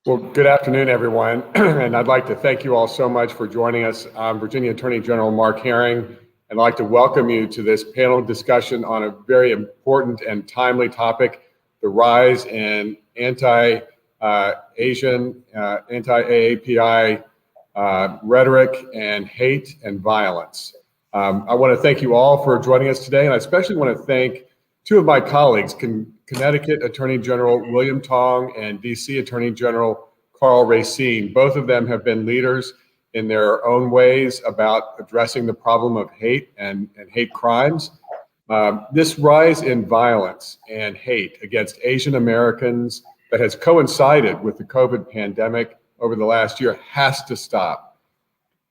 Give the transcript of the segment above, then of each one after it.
Well, good afternoon, everyone. And I'd like to thank you all so much for joining us. I'm Virginia Attorney General Mark Herring, and I'd like to welcome you to this panel discussion on a very important and timely topic, the rise in anti-Asian, anti-AAPI rhetoric and hate and violence. I want to thank you all for joining us today, and I especially want to thank two of my colleagues, Connecticut Attorney General William Tong and DC Attorney General Karl Racine. Both of them have been leaders in their own ways about addressing the problem of hate and hate crimes. This rise in violence and hate against Asian Americans that has coincided with the COVID pandemic over the last year has to stop.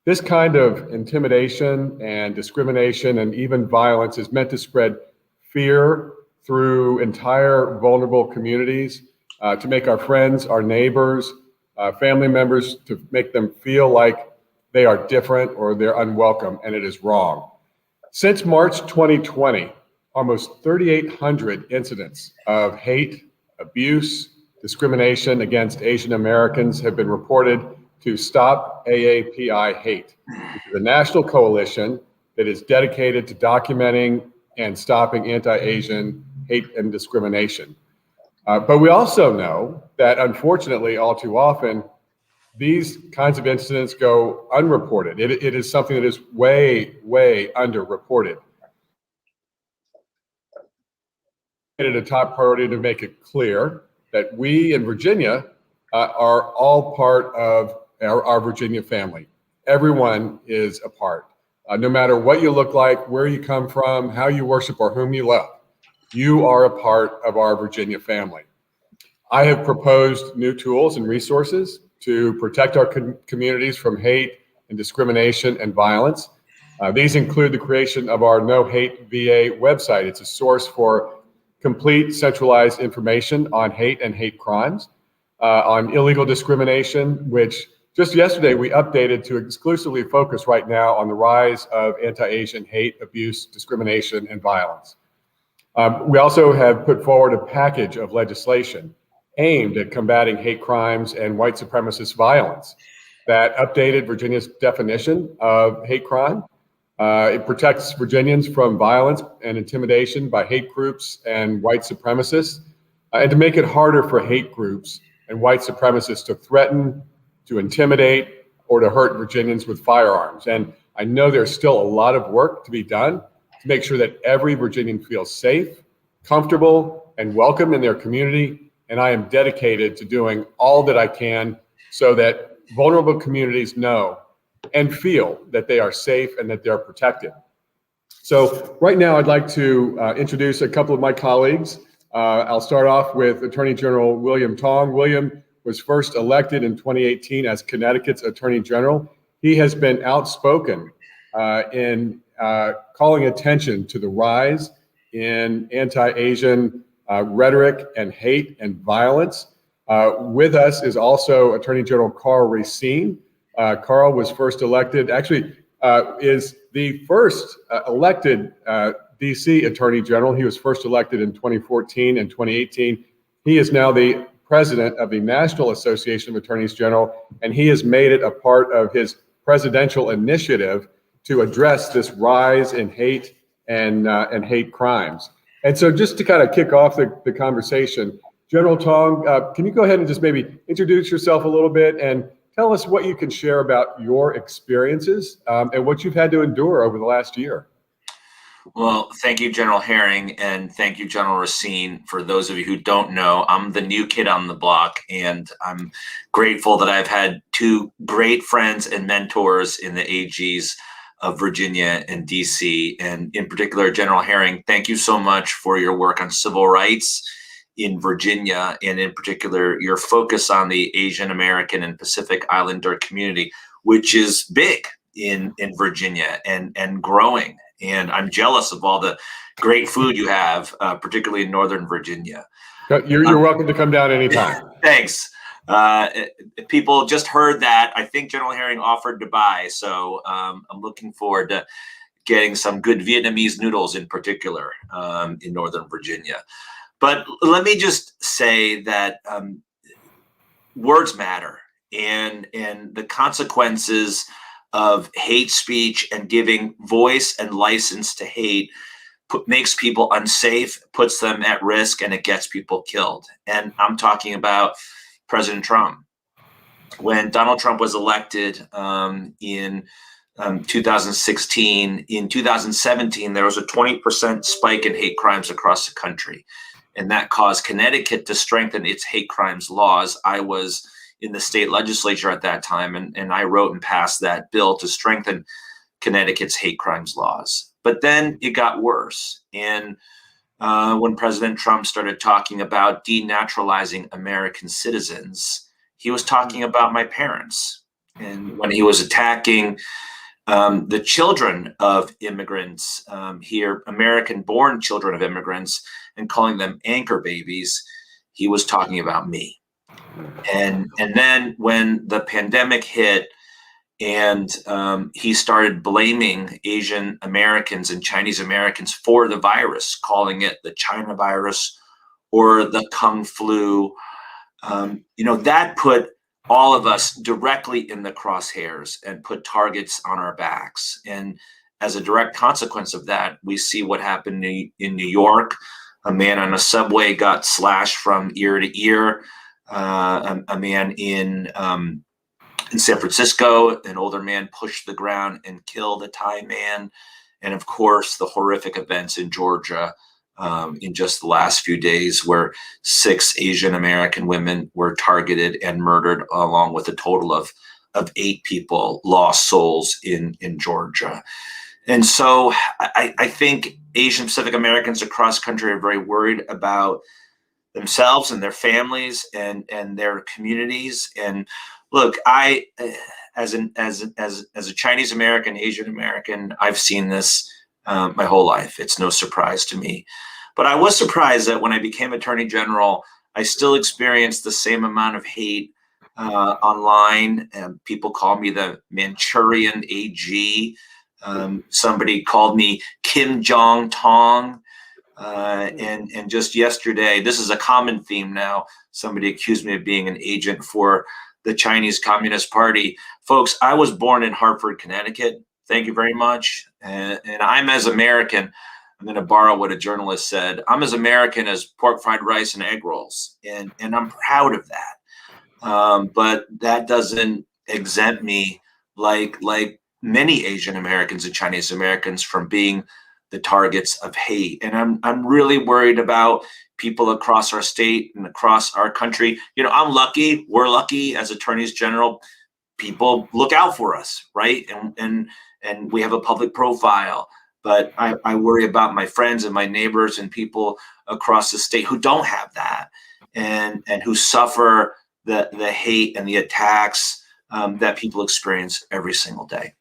This kind of intimidation and discrimination and even violence is meant to spread fear through entire vulnerable communities, to make our friends, our neighbors, family members, to make them feel like they are different or they're unwelcome, and it is wrong. Since March 2020, almost 3,800 incidents of hate, abuse, discrimination against Asian Americans have been reported to Stop AAPI Hate, which is a national coalition that is dedicated to documenting and stopping anti-Asian hate and discrimination. But we also know that unfortunately, all too often, these kinds of incidents go unreported. It is something that is way, way underreported. It is a top priority to make it clear that we in Virginia are all part of our Virginia family. Everyone is a part. No matter what you look like, where you come from, how you worship, or whom you love, you are a part of our Virginia family. I have proposed new tools and resources to protect our communities from hate and discrimination and violence. These include the creation of our No Hate VA website. It's a source for complete centralized information on hate and hate crimes, on illegal discrimination, which just yesterday we updated to exclusively focus right now on the rise of anti-Asian hate, abuse, discrimination, and violence. We also have put forward a package of legislation aimed at combating hate crimes and white supremacist violence that updated Virginia's definition of hate crime. It protects Virginians from violence and intimidation by hate groups and white supremacists, and to make it harder for hate groups and white supremacists to threaten, to intimidate, or to hurt Virginians with firearms. And I know there's still a lot of work to be done to make sure that every Virginian feels safe, comfortable, and welcome in their community. And I am dedicated to doing all that I can so that vulnerable communities know and feel that they are safe and that they're protected. So right now I'd like to introduce a couple of my colleagues. I'll start off with Attorney General William Tong. William was first elected in 2018 as Connecticut's Attorney General. He has been outspoken in calling attention to the rise in anti-Asian rhetoric and hate and violence. With us is also Attorney General Karl Racine. Karl was first elected, actually is the first elected DC Attorney General. He was first elected in 2014 and 2018. He is now the president of the National Association of Attorneys General, and he has made it a part of his presidential initiative to address this rise in hate and hate crimes. And so just to kind of kick off the conversation, General Tong, can you go ahead and just maybe introduce yourself a little bit and tell us what you can share about your experiences and what you've had to endure over the last year? Well, thank you, General Herring, and thank you, General Racine. For those of you who don't know, I'm the new kid on the block, and I'm grateful that I've had two great friends and mentors in the AGs of Virginia and DC, and in particular, General Herring, thank you so much for your work on civil rights in Virginia, and in particular, your focus on the Asian American and Pacific Islander community, which is big in Virginia and growing. And I'm jealous of all the great food you have, particularly in Northern Virginia. You're welcome to come down anytime. Thanks. People just heard that. I think General Herring offered to buy, so I'm looking forward to getting some good Vietnamese noodles in particular in Northern Virginia. But let me just say that words matter, and the consequences of hate speech and giving voice and license to hate makes people unsafe, puts them at risk, and it gets people killed. And I'm talking about President Trump. When Donald Trump was elected in 2016, in 2017, there was a 20% spike in hate crimes across the country. And that caused Connecticut to strengthen its hate crimes laws. I was in the state legislature at that time, and I wrote and passed that bill to strengthen Connecticut's hate crimes laws. But then it got worse. And when President Trump started talking about denaturalizing American citizens, he was talking about my parents. And when he was attacking the children of immigrants here, American-born children of immigrants, and calling them anchor babies, he was talking about me. And then when the pandemic hit, and he started blaming Asian Americans and Chinese Americans for the virus, calling it the China virus or the Kung flu. That put all of us directly in the crosshairs and put targets on our backs. And as a direct consequence of that, we see what happened in New York. A man on a subway got slashed from ear to ear. A man in San Francisco, an older man pushed the ground and killed a Thai man. And of course, the horrific events in Georgia in just the last few days, where 6 Asian American women were targeted and murdered, along with a total of 8 people lost souls in Georgia. And so I think Asian Pacific Americans across the country are very worried about themselves and their families and their communities. And look, I, as a Chinese American, Asian American, I've seen this my whole life. It's no surprise to me. But I was surprised that when I became Attorney General, I still experienced the same amount of hate online. And people call me the Manchurian AG. Somebody called me Kim Jong Tong. And just yesterday, this is a common theme now, somebody accused me of being an agent for the Chinese Communist Party. Folks, I was born in Hartford, Connecticut. Thank you very much. And I'm as American, I'm going to borrow what a journalist said, I'm as American as pork fried rice and egg rolls. And I'm proud of that. But that doesn't exempt me, like many Asian Americans and Chinese Americans, from being the targets of hate. And I'm really worried about people across our state and across our country. I'm lucky, we're lucky as attorneys general, people look out for us, right? And we have a public profile. But I worry about my friends and my neighbors and people across the state who don't have that, and who suffer the hate and the attacks that people experience every single day.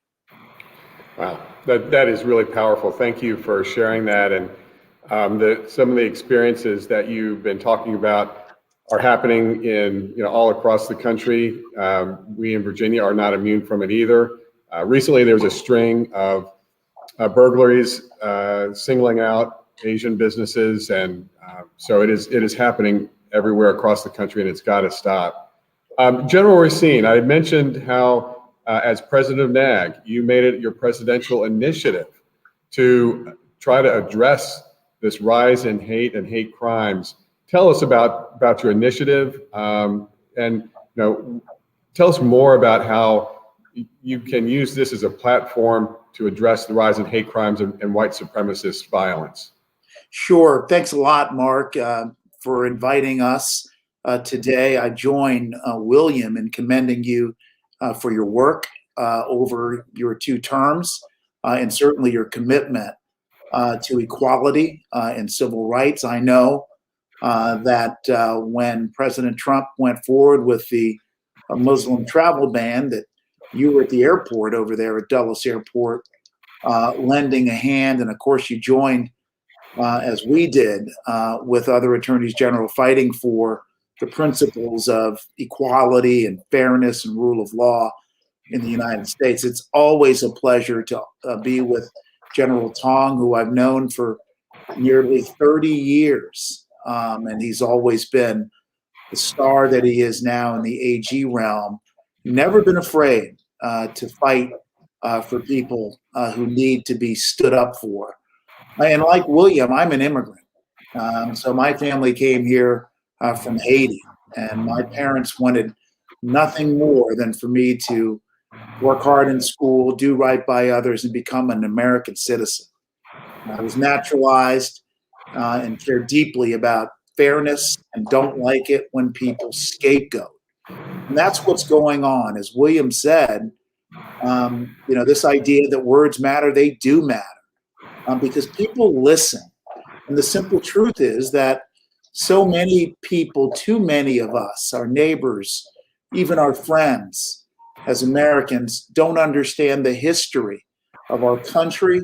Wow, that is really powerful. Thank you for sharing that. And some of the experiences that you've been talking about are happening in all across the country. We in Virginia are not immune from it either. Recently, there was a string of burglaries singling out Asian businesses, and so it is happening everywhere across the country, and it's got to stop. General Racine, I had mentioned how as president of NAG, you made it your presidential initiative to try to address this rise in hate and hate crimes. Tell us about your initiative, and tell us more about how you can use this as a platform to address the rise in hate crimes and white supremacist violence. Sure. Thanks a lot, Mark, for inviting us today. I join William in commending you for your work over your 2 terms, and certainly your commitment to equality and civil rights. I know that when President Trump went forward with the Muslim travel ban, that you were at the airport over there at Dulles Airport lending a hand. And of course, you joined, as we did, with other attorneys general, fighting for the principles of equality and fairness and rule of law in the United States. It's always a pleasure to be with General Tong, who I've known for nearly 30 years. And he's always been the star that he is now in the AG realm, never been afraid to fight for people who need to be stood up for. And like William, I'm an immigrant. So my family came here from Haiti, and my parents wanted nothing more than for me to work hard in school, do right by others, and become an American citizen. I was naturalized and care deeply about fairness and don't like it when people scapegoat. And that's what's going on. As William said, this idea that words matter, they do matter because people listen. And the simple truth is that so many people, too many of us, our neighbors, even our friends, as Americans, don't understand the history of our country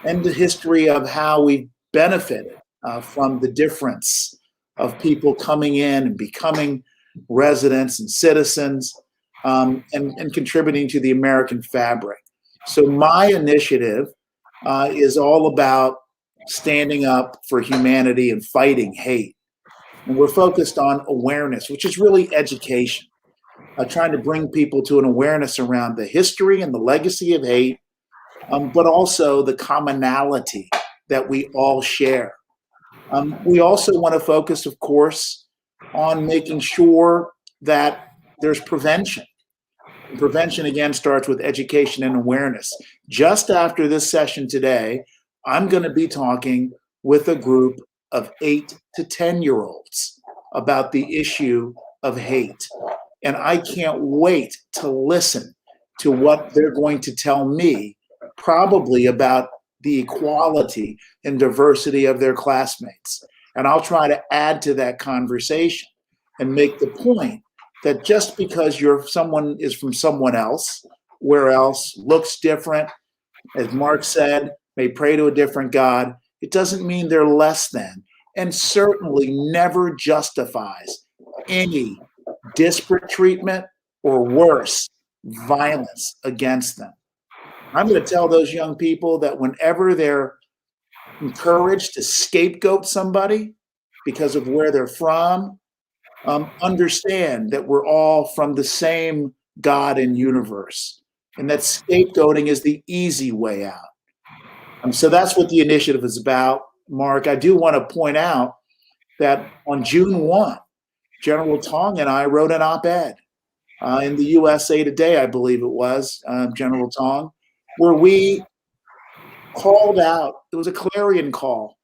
and the history of how we benefited from the difference of people coming in and becoming residents and citizens and contributing to the American fabric. So my initiative is all about standing up for humanity and fighting hate. And we're focused on awareness, which is really education, trying to bring people to an awareness around the history and the legacy of hate, but also the commonality that we all share. We also want to focus, of course, on making sure that there's prevention. Prevention, again, starts with education and awareness. Just after this session today, I'm going to be talking with a group of 8 to 10-year-olds about the issue of hate. And I can't wait to listen to what they're going to tell me, probably about the equality and diversity of their classmates. And I'll try to add to that conversation and make the point that just because someone is from someone else, where else, looks different, as Mark said, may pray to a different God, it doesn't mean they're less than, and certainly never justifies any disparate treatment or worse, violence against them. I'm going to tell those young people that whenever they're encouraged to scapegoat somebody because of where they're from, understand that we're all from the same God and universe, and that scapegoating is the easy way out. So that's what the initiative is about, Mark. I do want to point out that on June 1, General Tong and I wrote an op-ed in the USA Today, I believe it was, General Tong, where we called out, it was a clarion call,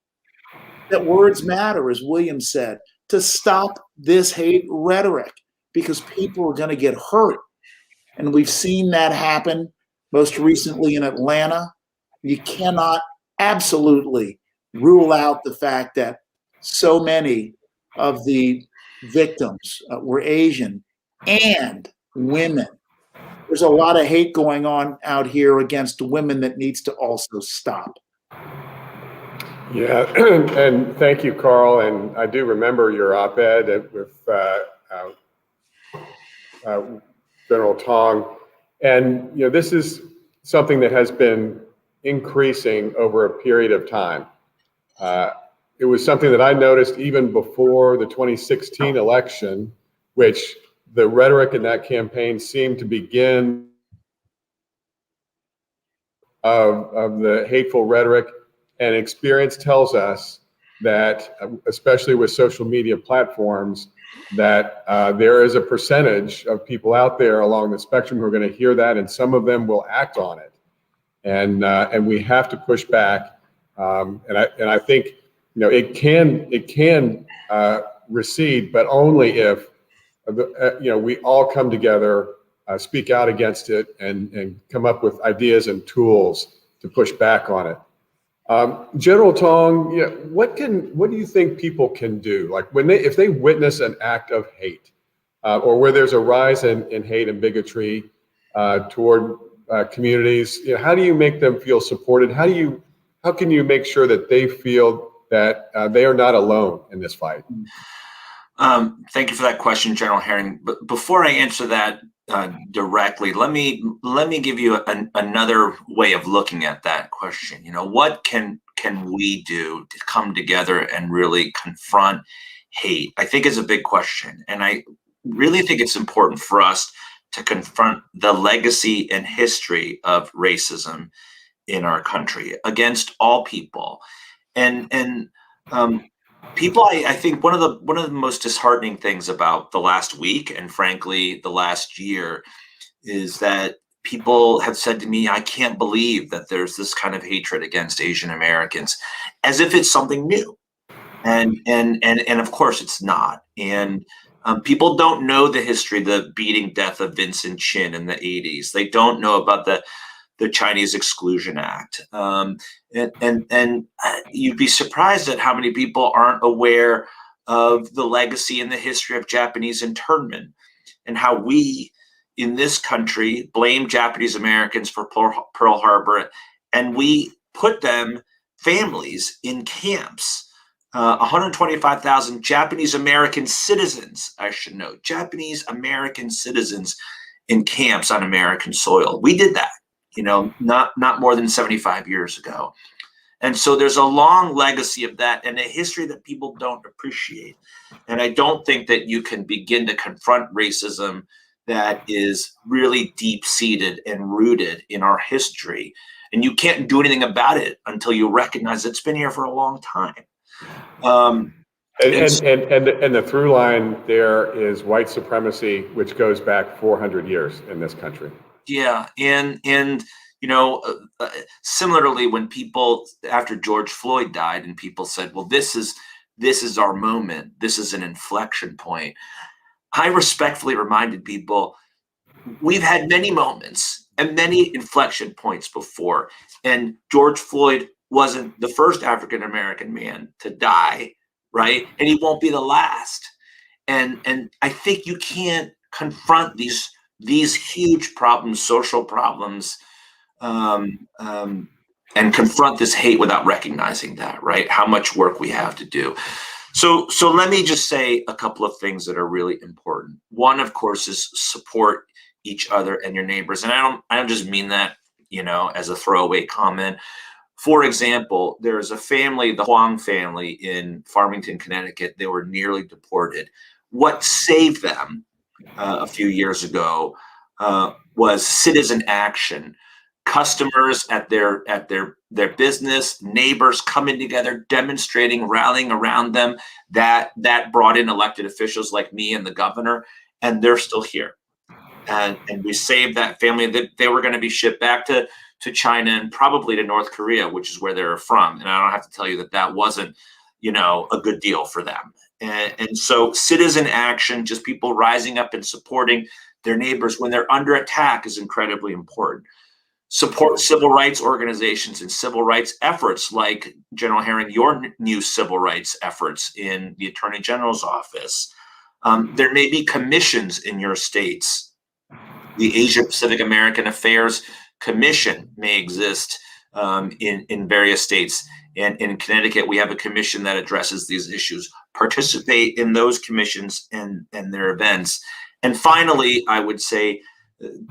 that words matter, as William said, to stop this hate rhetoric, because people are going to get hurt. And we've seen that happen most recently in Atlanta. You cannot absolutely rule out the fact that so many of the victims were Asian and women. There's a lot of hate going on out here against women that needs to also stop. Yeah, and thank you, Karl. And I do remember your op-ed with General Tong. And this is something that has been increasing over a period of time. It was something that I noticed even before the 2016 election, which the rhetoric in that campaign seemed to begin of the hateful rhetoric. And experience tells us that, especially with social media platforms, that there is a percentage of people out there along the spectrum who are going to hear that, and some of them will act on it. And we have to push back. And I think it can recede, but only if we all come together, speak out against it, and come up with ideas and tools to push back on it. General Tong, what do you think people can do? Like if they witness an act of hate, or where there's a rise in hate and bigotry toward communities, how do you make them feel supported? How can you make sure that they feel that they are not alone in this fight? Thank you for that question, General Herring. But before I answer that directly, let me give you another way of looking at that question. What can we do to come together and really confront hate, I think is a big question. And I really think it's important for us to confront the legacy and history of racism in our country against all people. And people, I think one of the most disheartening things about the last week, and frankly the last year, is that people have said to me, I can't believe that there's this kind of hatred against Asian Americans, as if it's something new. And of course it's not. And people don't know the history, the beating death of Vincent Chin in the 80s. They don't know about the Chinese Exclusion Act. And you'd be surprised at how many people aren't aware of the legacy and the history of Japanese internment, and how we in this country blame Japanese Americans for Pearl Harbor, and we put them, families, in camps. 125,000 Japanese American citizens, I should note, Japanese American citizens in camps on American soil. We did that, not more than 75 years ago. And so there's a long legacy of that and a history that people don't appreciate. And I don't think that you can begin to confront racism that is really deep-seated and rooted in our history. And you can't do anything about it until you recognize it's been here for a long time. And the through line there is white supremacy, which goes back 400 years in this country. Yeah, and similarly, when people, after George Floyd died, and people said, "Well, this is our moment. This is an inflection point," I respectfully reminded people, we've had many moments and many inflection points before, and George Floyd wasn't the first African American man to die, right? And he won't be the last. And I think you can't confront these huge problems, social problems, and confront this hate without recognizing that, right? How much work we have to do. So let me just say a couple of things that are really important. One, of course, is support each other and your neighbors. And I don't just mean that, as a throwaway comment. For example, there's a family, the Tong family in Farmington, Connecticut. They were nearly deported. What saved them a few years ago was citizen action. Customers at their business, neighbors coming together, demonstrating, rallying around them. That brought in elected officials like me and the governor, and they're still here. And we saved that family. That they were going to be shipped back to China and probably to North Korea, which is where they're from. And I don't have to tell you that wasn't, a good deal for them. And so citizen action, just people rising up and supporting their neighbors when they're under attack, is incredibly important. Support civil rights organizations and civil rights efforts like, General Herring, your new civil rights efforts in the Attorney General's office. There may be commissions in your states. The Asia Pacific American Affairs Commission may exist in various states. And in Connecticut, we have a commission that addresses these issues. Participate in those commissions and their events. And finally, I would say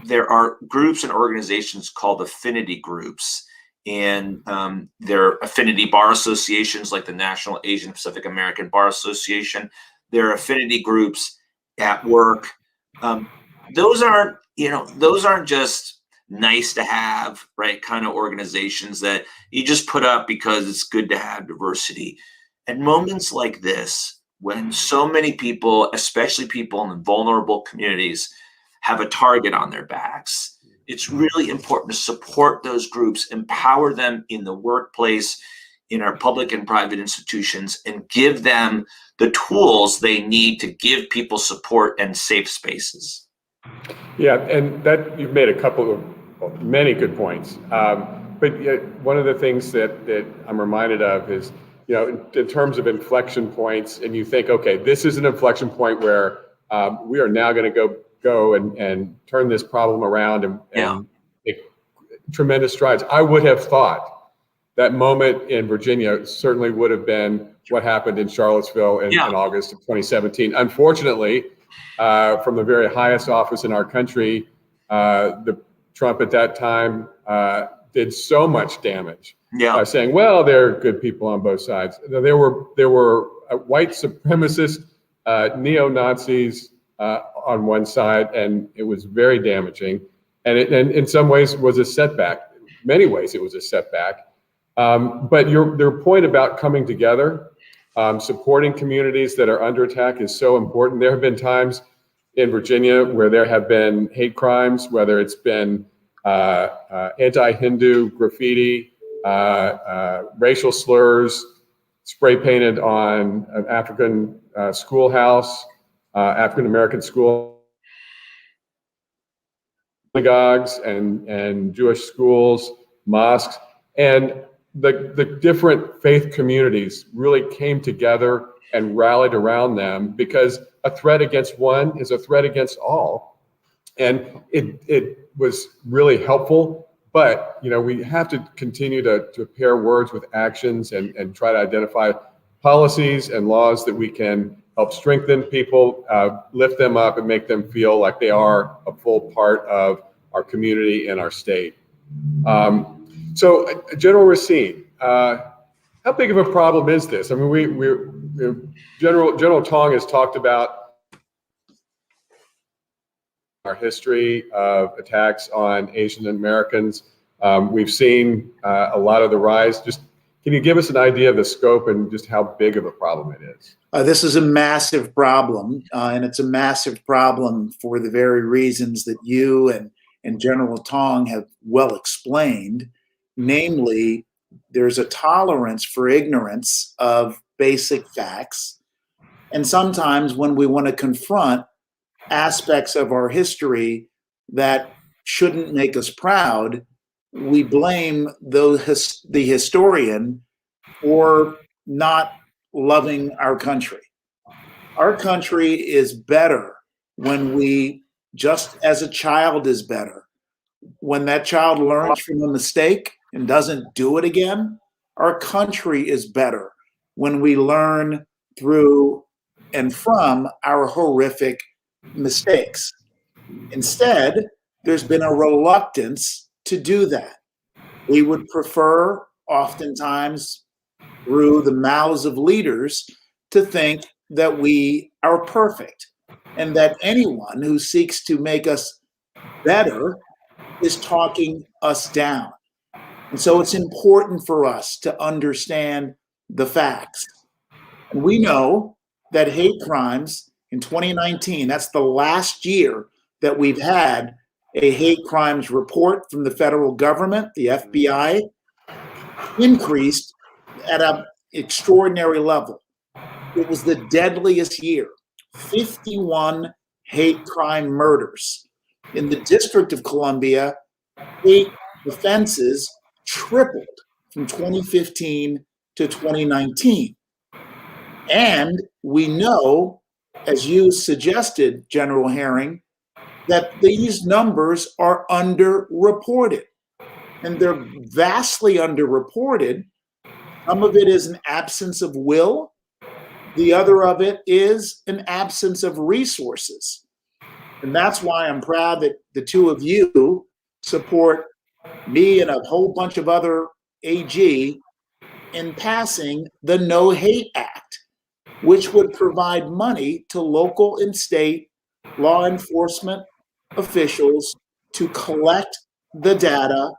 there are groups and organizations called affinity groups. And there are affinity bar associations like the National Asian Pacific American Bar Association. There are affinity groups at work. Those aren't just nice to have, right, kind of organizations that you just put up because it's good to have diversity. At moments like this, when so many people, especially people in vulnerable communities, have a target on their backs, it's really important to support those groups, empower them in the workplace, in our public and private institutions, and give them the tools they need to give people support and safe spaces. Yeah, and that you've made a couple of many good points. But one of the things that I'm reminded of is, in terms of inflection points, and you think, okay, this is an inflection point where we are now going to go and turn this problem around and make tremendous strides. I would have thought that moment in Virginia certainly would have been what happened in Charlottesville in August of 2017. Unfortunately, from the very highest office in our country, the Trump at that time did so much damage Yeah. by saying, well, there are good people on both sides. There were white supremacist neo-Nazis on one side, and it was very damaging. And it in some ways was a setback. Many ways it was a setback. But your point about coming together, supporting communities that are under attack is so important. There have been times in Virginia where there have been hate crimes, whether it's been anti-Hindu graffiti, racial slurs spray painted on an African schoolhouse, African American school, synagogues and Jewish schools, mosques, and the different faith communities really came together and rallied around them, because a threat against one is a threat against all. And it was really helpful, but we have to continue to pair words with actions and try to identify policies and laws that we can help strengthen people, lift them up, and make them feel like they are a full part of our community and our state. So, General Racine, how big of a problem is this? I mean, General Tong has talked about our history of attacks on Asian Americans. We've seen a lot of the rise. Just can you give us an idea of the scope and just how big of a problem it is? This is a massive problem, and it's a massive problem for the very reasons that you and General Tong have well explained. Namely, there's a tolerance for ignorance of basic facts. And sometimes when we want to confront aspects of our history that shouldn't make us proud, we blame the historian for not loving our country. Our country is better when we, just as a child is better, when that child learns from a mistake and doesn't do it again. Our country is better when we learn through and from our horrific mistakes. Instead, there's been a reluctance to do that. We would prefer, oftentimes through the mouths of leaders, to think that we are perfect and that anyone who seeks to make us better is talking us down. And so it's important for us to understand the facts. And we know that hate crimes in 2019, that's the last year that we've had a hate crimes report from the federal government, the FBI, increased at an extraordinary level. It was the deadliest year, 51 hate crime murders. In the District of Columbia, hate offenses tripled from 2015 to 2019. And we know, as you suggested, General Herring, that these numbers are underreported. And they're vastly underreported. Some of it is an absence of will. The other of it is an absence of resources. And that's why I'm proud that the two of you support me and a whole bunch of other AG in passing the No Hate Act, which would provide money to local and state law enforcement officials to collect the data,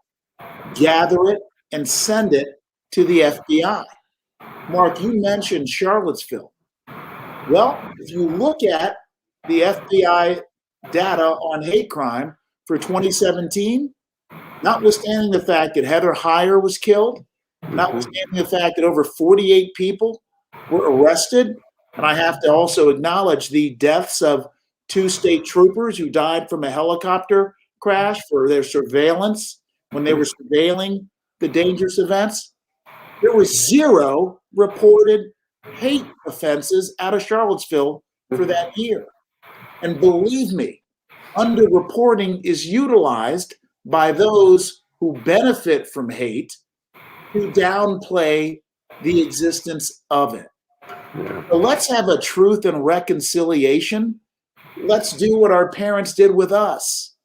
gather it, and send it to the FBI. Mark, you mentioned Charlottesville. Well, if you look at the FBI data on hate crime for 2017, notwithstanding the fact that Heather Heyer was killed, notwithstanding the fact that over 48 people were arrested, and I have to also acknowledge the deaths of 2 state troopers who died from a helicopter crash for their surveillance when they were surveilling the dangerous events. There were 0 reported hate offenses out of Charlottesville for that year. And believe me, underreporting is utilized by those who benefit from hate to downplay the existence of it. So let's have a truth and reconciliation. Let's do what our parents did with us.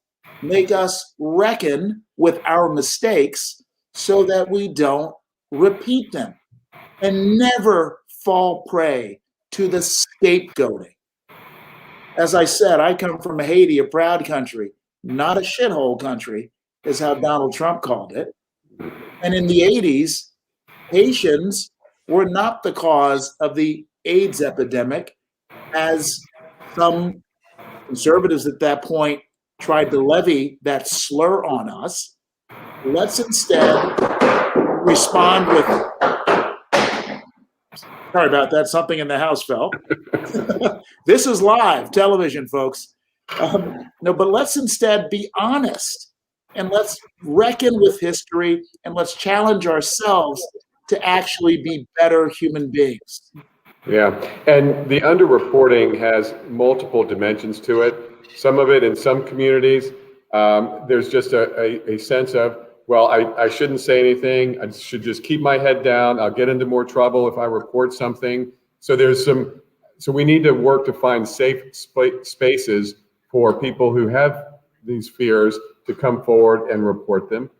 make us reckon with our mistakes so that we don't repeat them, and never fall prey to the scapegoating. As I said, I come from Haiti, a proud country, not a shithole country, is how Donald Trump called it. And in the 80s, Haitians were not the cause of the AIDS epidemic, as some conservatives at that point tried to levy that slur on us. Let's instead respond with, sorry about that, something in the house fell. This is live television, folks. No, but let's instead be honest, and let's reckon with history, and let's challenge ourselves to actually be better human beings. Yeah, and the underreporting has multiple dimensions to it. Some of it in some communities, there's just a sense of, well, I shouldn't say anything. I should just keep my head down. I'll get into more trouble if I report something. So so we need to work to find safe spaces for people who have these fears to come forward and report them.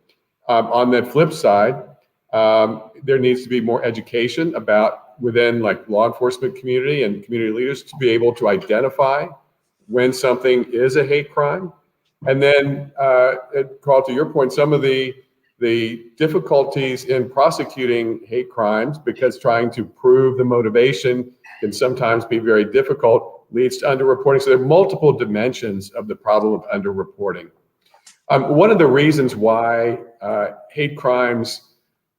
On the flip side, there needs to be more education about within like law enforcement community and community leaders to be able to identify when something is a hate crime. And then, Carl, to your point, some of the difficulties in prosecuting hate crimes, because trying to prove the motivation can sometimes be very difficult, leads to underreporting. So there are multiple dimensions of the problem of underreporting. One of the reasons why hate crimes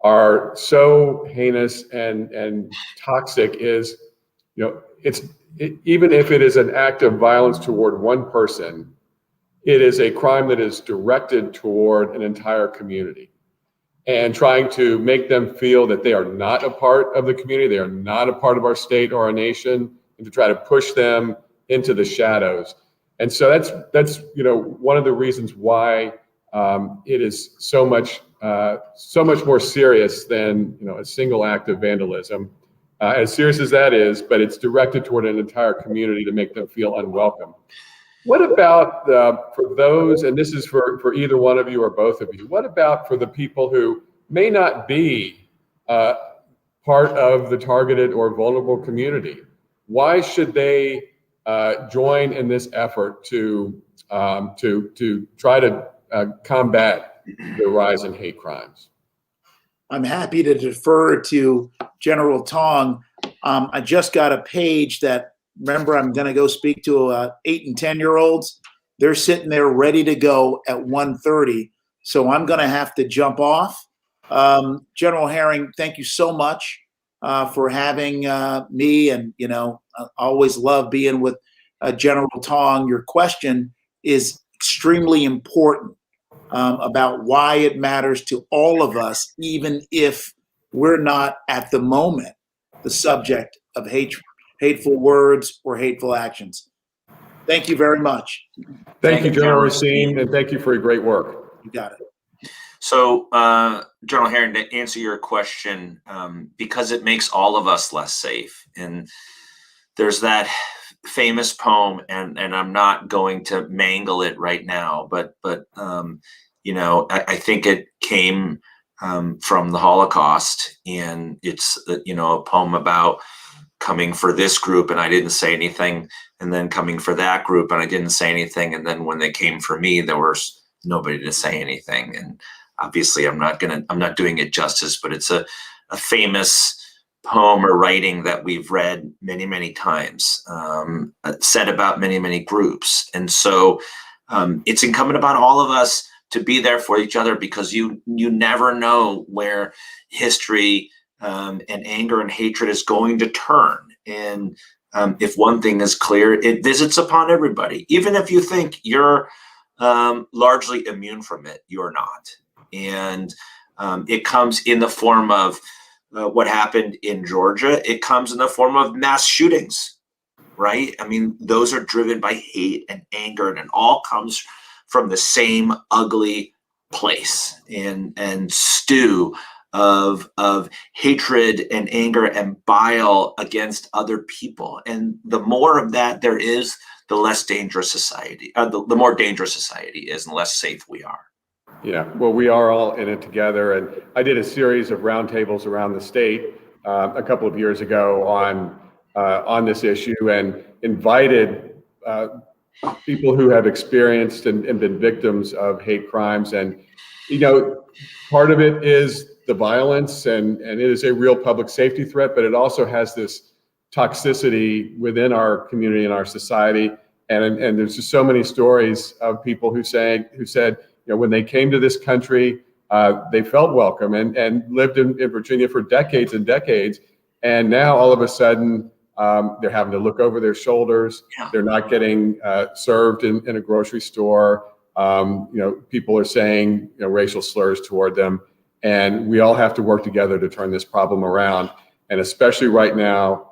are so heinous and toxic is, even if it is an act of violence toward one person, it is a crime that is directed toward an entire community, and trying to make them feel that they are not a part of the community, they are not a part of our state or our nation, and to try to push them into the shadows. And so that's one of the reasons why it is so much more serious than a single act of vandalism, as serious as that is, but it's directed toward an entire community to make them feel unwelcome. What about for those, and this is for either one of you or both of you, what about for the people who may not be part of the targeted or vulnerable community? Why should they join in this effort to try to combat the rise in hate crimes? I'm happy to defer to General Tong. I just got a page that, remember, I'm going to go speak to 8 and 10-year-olds. They're sitting there ready to go at 1:30. So I'm going to have to jump off. General Herring, thank you so much for having me. And, I always love being with General Tong. Your question is extremely important about why it matters to all of us, even if we're not at the moment the subject of hateful words or hateful actions. Thank you very much. Thank you, General Racine, and thank you for your great work. You got it. So, General Herring, to answer your question, because it makes all of us less safe. And there's that famous poem, and I'm not going to mangle it right now, but I think it came from the Holocaust, and it's a poem about coming for this group and I didn't say anything, and then coming for that group and I didn't say anything, and then when they came for me, there was nobody to say anything. And obviously I'm not doing it justice, but it's a famous poem or writing that we've read many, many times, said about many, many groups. And so it's incumbent upon all of us to be there for each other, because you never know where history and anger and hatred is going to turn. And if one thing is clear, it visits upon everybody. Even if you think you're largely immune from it, you're not. And it comes in the form of what happened in Georgia. It comes in the form of mass shootings, right? I mean, those are driven by hate and anger, and it all comes from the same ugly place and stew of hatred and anger and bile against other people. And the more of that there is, the less dangerous society, the more dangerous society is, and the less safe we are. Yeah, well, we are all in it together. And I did a series of roundtables around the state a couple of years ago on this issue, and invited people who have experienced and been victims of hate crimes. And, part of it is the violence, and it is a real public safety threat, but it also has this toxicity within our community and our society. And there's just so many stories of people who said, when they came to this country, they felt welcome and lived in Virginia for decades and decades. And now all of a sudden, they're having to look over their shoulders. Yeah. They're not getting served in a grocery store. People are saying racial slurs toward them. And we all have to work together to turn this problem around. And especially right now,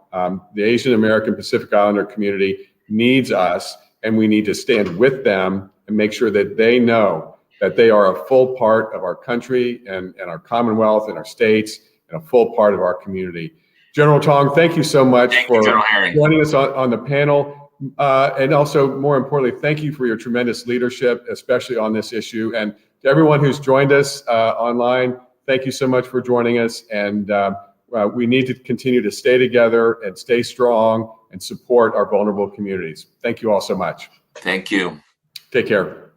the Asian American Pacific Islander community needs us, and we need to stand with them and make sure that they know that they are a full part of our country and our Commonwealth and our states, and a full part of our community. General Tong, thank you so much for joining us on the panel. And also, more importantly, thank you for your tremendous leadership, especially on this issue. And to everyone who's joined us online, thank you so much for joining us. And we need to continue to stay together and stay strong and support our vulnerable communities. Thank you all so much. Thank you. Take care.